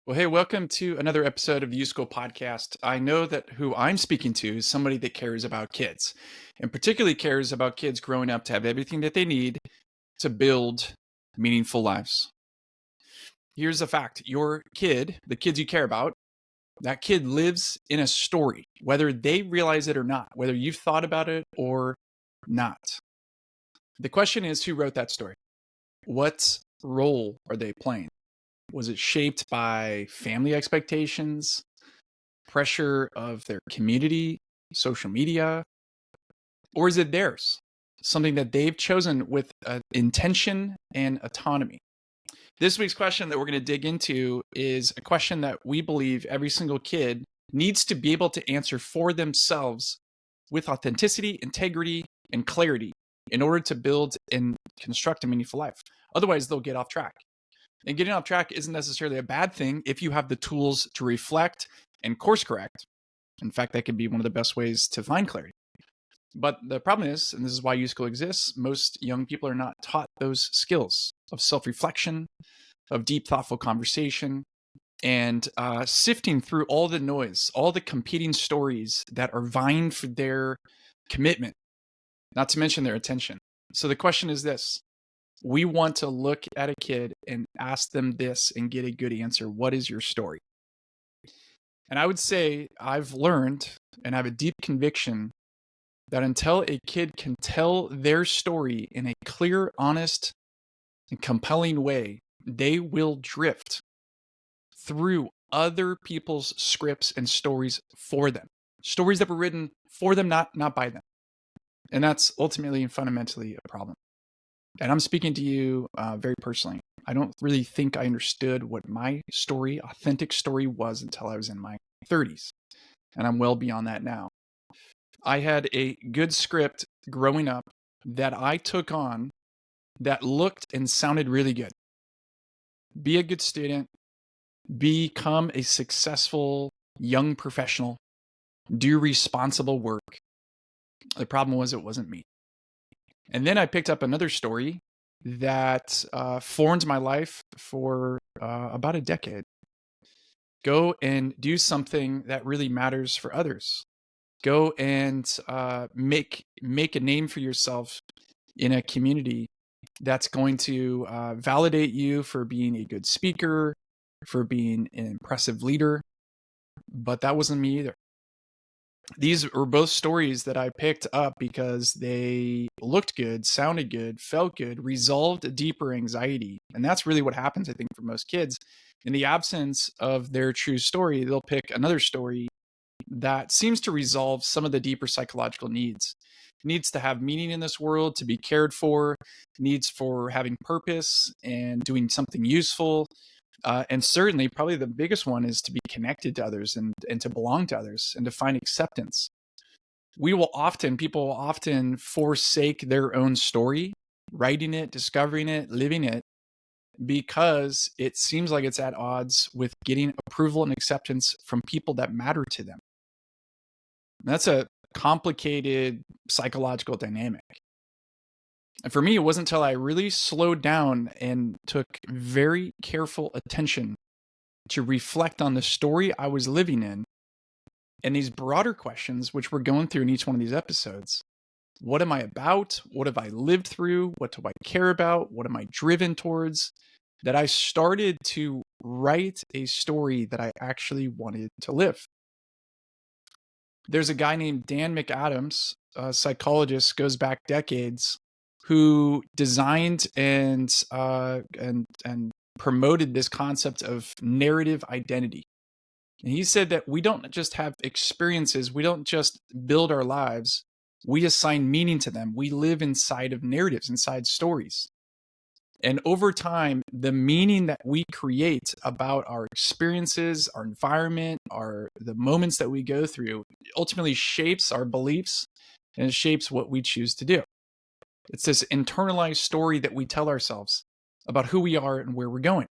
Well, hey, welcome to another episode of the U School podcast. I know that who I'm speaking to is somebody that cares about kids and particularly cares about kids growing up to have everything that they need to build meaningful lives. Here's a fact: your kid, the kids you care about, that kid lives in a story, whether they realize it or not, whether you've thought about it or not. The question is, who wrote that story? What role are they playing? Was it shaped by family expectations, pressure of their community, social media, or is it theirs? Something that they've chosen with intention and autonomy. This week's question that we're going to dig into is a question that we believe every single kid needs to be able to answer for themselves with authenticity, integrity, and clarity in order to build and construct a meaningful life. Otherwise, they'll get off track. And getting off track isn't necessarily a bad thing if you have the tools to reflect and course correct. In fact, that could be one of the best ways to find clarity. But the problem is, and this is why U School exists, most young people are not taught those skills of self-reflection, of deep, thoughtful conversation, and sifting through all the noise, all the competing stories that are vying for their commitment, not to mention their attention. So the question is this: we want to look at a kid and ask them this and get a good answer. What is your story? And I would say I've learned and I have a deep conviction that until a kid can tell their story in a clear, honest, and compelling way, they will drift through other people's scripts and stories for them. Stories that were written for them, not by them. And that's ultimately and fundamentally a problem. And I'm speaking to you very personally. I don't really think I understood what my story, authentic story, was until I was in my 30s. And I'm well beyond that now. I had a good script growing up that I took on that looked and sounded really good. Be a good student, become a successful young professional, do responsible work. The problem was it wasn't me. And then I picked up another story that formed my life for about a decade. Go and do something that really matters for others. Go and make a name for yourself in a community that's going to validate you for being a good speaker, for being an impressive leader. But that wasn't me either. These were both stories that I picked up because they looked good, sounded good, felt good, resolved a deeper anxiety. And that's really what happens, I think, for most kids. In the absence of their true story, they'll pick another story that seems to resolve some of the deeper psychological needs. Needs to have meaning in this world, to be cared for, needs for having purpose and doing something useful. And certainly, probably the biggest one is to be connected to others and to belong to others and to find acceptance. People will often forsake their own story, writing it, discovering it, living it, because it seems like it's at odds with getting approval and acceptance from people that matter to them. That's a complicated psychological dynamic. And for me, it wasn't until I really slowed down and took very careful attention to reflect on the story I was living in and these broader questions, which we're going through in each one of these episodes. What am I about? What have I lived through? What do I care about? What am I driven towards? That I started to write a story that I actually wanted to live. There's a guy named Dan McAdams, a psychologist, goes back decades, who designed and promoted this concept of narrative identity. And he said that we don't just have experiences, we don't just build our lives, we assign meaning to them. We live inside of narratives, inside stories. And over time, the meaning that we create about our experiences, our environment, the moments that we go through ultimately shapes our beliefs and it shapes what we choose to do. It's this internalized story that we tell ourselves about who we are and where we're going.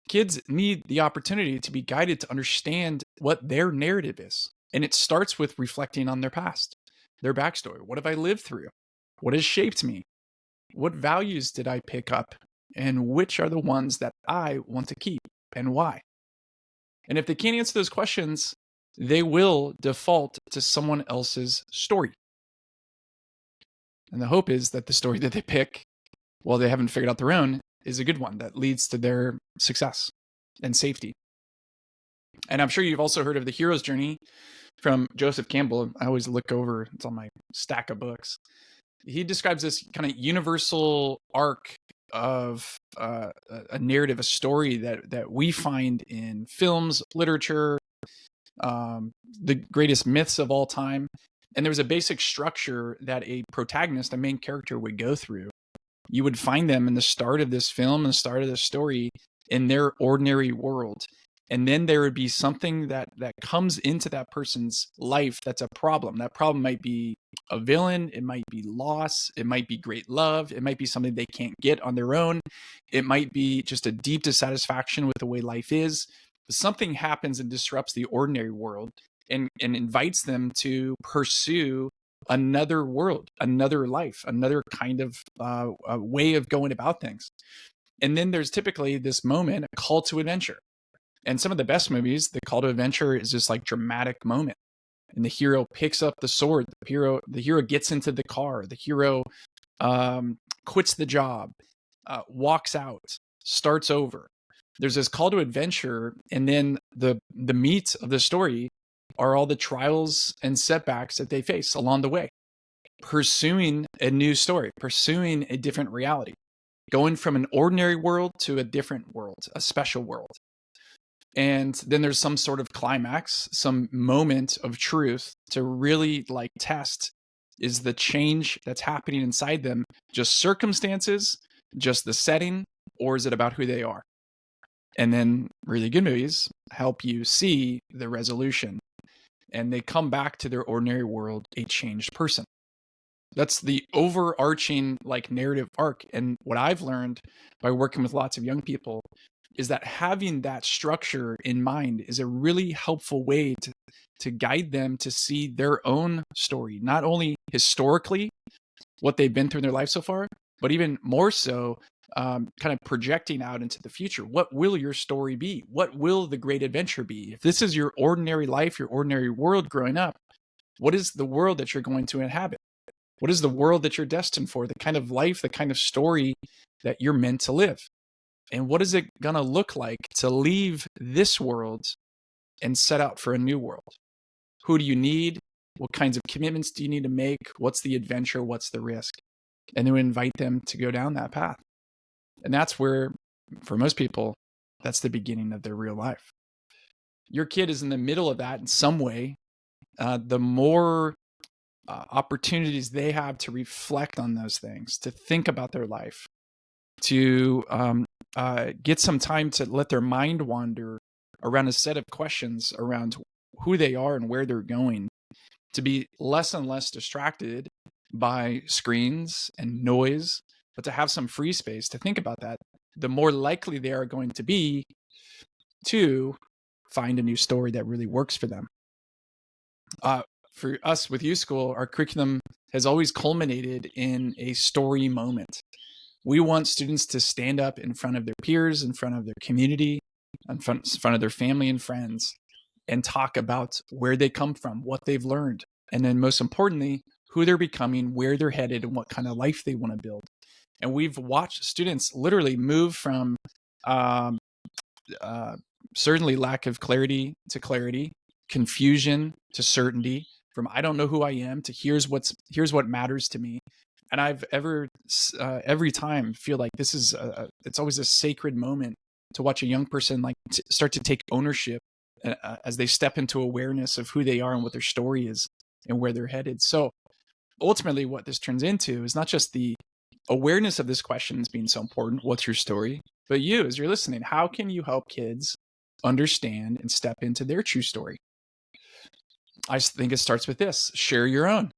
Kids need the opportunity to be guided to understand what their narrative is. And it starts with reflecting on their past, their backstory. What have I lived through? What has shaped me? What values did I pick up? And which are the ones that I want to keep? and why? And if they can't answer those questions, they will default to someone else's story. And the hope is that the story that they pick, while they haven't figured out their own, is a good one that leads to their success and safety. And I'm sure you've also heard of the hero's journey from Joseph Campbell. I always look over, it's on my stack of books. He describes this kind of universal arc of a narrative, a story that we find in films, literature, the greatest myths of all time. And there was a basic structure that a protagonist, a main character, would go through. You would find them in the start of this film and the start of this story in their ordinary world. And then there would be something that comes into that person's life that's a problem. That problem might be a villain. It might be loss. It might be great love. It might be something they can't get on their own. It might be just a deep dissatisfaction with the way life is. But something happens and disrupts the ordinary world and invites them to pursue another world, another life, another kind of way of going about things. And then there's typically this moment, a call to adventure. And some of the best movies, the call to adventure is this like dramatic moment. And the hero picks up the sword. The hero gets into the car. The hero quits the job, walks out, starts over. There's this call to adventure. And then the meat of the story are all the trials and setbacks that they face along the way, pursuing a new story, pursuing a different reality, going from an ordinary world to a different world, a special world. And then there's some sort of climax, some moment of truth to really like test, is the change that's happening inside them just circumstances, just the setting, or is it about who they are? And then really good movies help you see the resolution, and they come back to their ordinary world a changed person. That's the overarching like narrative arc. And what I've learned by working with lots of young people is that having that structure in mind is a really helpful way to guide them to see their own story, not only historically, what they've been through in their life so far, but even more so, kind of projecting out into the future. What will your story be? What will the great adventure be? If this is your ordinary life, your ordinary world growing up, what is the world that you're going to inhabit? What is the world that you're destined for? The kind of life, the kind of story that you're meant to live? And what is it going to look like to leave this world and set out for a new world? Who do you need? What kinds of commitments do you need to make? What's the adventure? What's the risk? And then we invite them to go down that path. And that's where, for most people, that's the beginning of their real life. Your kid is in the middle of that in some way. The more opportunities they have to reflect on those things, to think about their life, to get some time to let their mind wander around a set of questions around who they are and where they're going, to be less and less distracted by screens and noise, but to have some free space to think about that, the more likely they are going to be to find a new story that really works for them. For us with U School, our curriculum has always culminated in a story moment. We want students to stand up in front of their peers, in front of their community, in front of their family and friends, and talk about where they come from, what they've learned, and then most importantly, who they're becoming, where they're headed, and what kind of life they want to build. And we've watched students literally move from certainly lack of clarity to clarity, confusion to certainty, from I don't know who I am to here's what matters to me. And I've every time feel like this is it's always a sacred moment to watch a young person like start to take ownership as they step into awareness of who they are and what their story is and where they're headed. So ultimately what this turns into is not just the awareness of this question as being so important, what's your story, but you, as you're listening, how can you help kids understand and step into their true story? I think it starts with this: share your own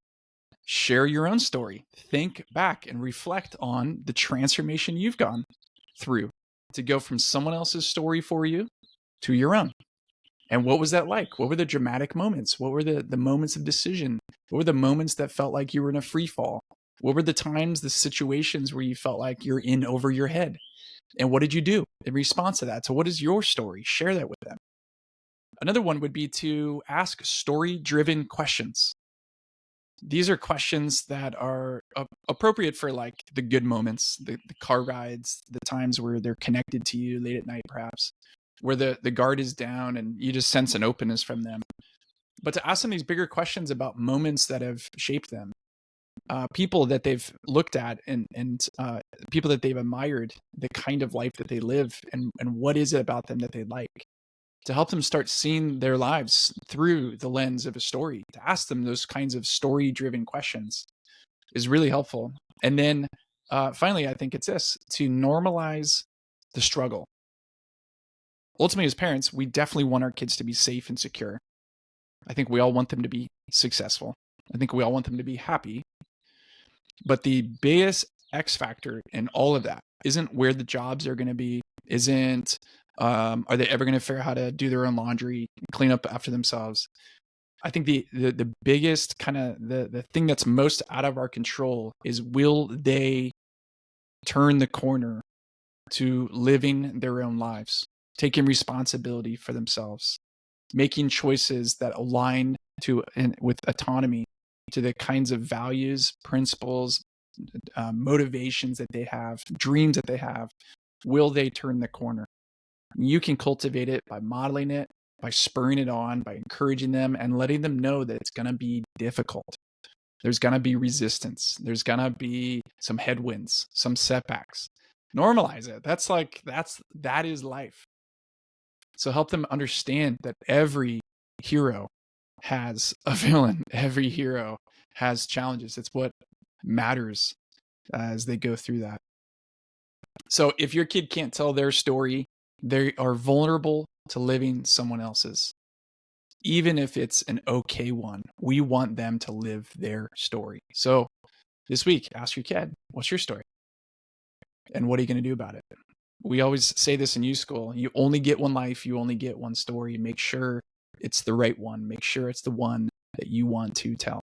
story. Think back and reflect on the transformation you've gone through to go from someone else's story for you to your own. And what was that like? What were the dramatic moments? What were the moments of decision? What were the moments that felt like you were in a free fall? What were the times, the situations where you felt like you're in over your head? And what did you do in response to that? So what is your story? Share that with them. Another one would be to ask story-driven questions. These are questions that are appropriate for like the good moments, the car rides, the times where they're connected to you late at night, perhaps, where the guard is down and you just sense an openness from them. But to ask them these bigger questions about moments that have shaped them, people that they've looked at, and people that they've admired, the kind of life that they live, and what is it about them that they like, to help them start seeing their lives through the lens of a story. To ask them those kinds of story-driven questions is really helpful. And then finally, I think it's this: to normalize the struggle. Ultimately, as parents, we definitely want our kids to be safe and secure. I think we all want them to be successful. I think we all want them to be happy. But the biggest X factor in all of that isn't where the jobs are going to be, isn't are they ever going to figure out how to do their own laundry, clean up after themselves. I think the biggest kind of the thing that's most out of our control is, will they turn the corner to living their own lives, taking responsibility for themselves, making choices that align to and with autonomy to the kinds of values, principles, motivations that they have, dreams that they have. Will they turn the corner? You can cultivate it by modeling it, by spurring it on, by encouraging them and letting them know that it's going to be difficult. There's going to be resistance. There's going to be some headwinds, some setbacks. Normalize it. That is life. So help them understand that every hero has a villain. Every hero has challenges. It's what matters as they go through that. So if your kid can't tell their story, they are vulnerable to living someone else's. Even if it's an okay one, we want them to live their story. So this week, ask your kid, what's your story? And what are you going to do about it? We always say this in youth school: you only get one life, you only get one story. Make sure it's the right one. Make sure it's the one that you want to tell.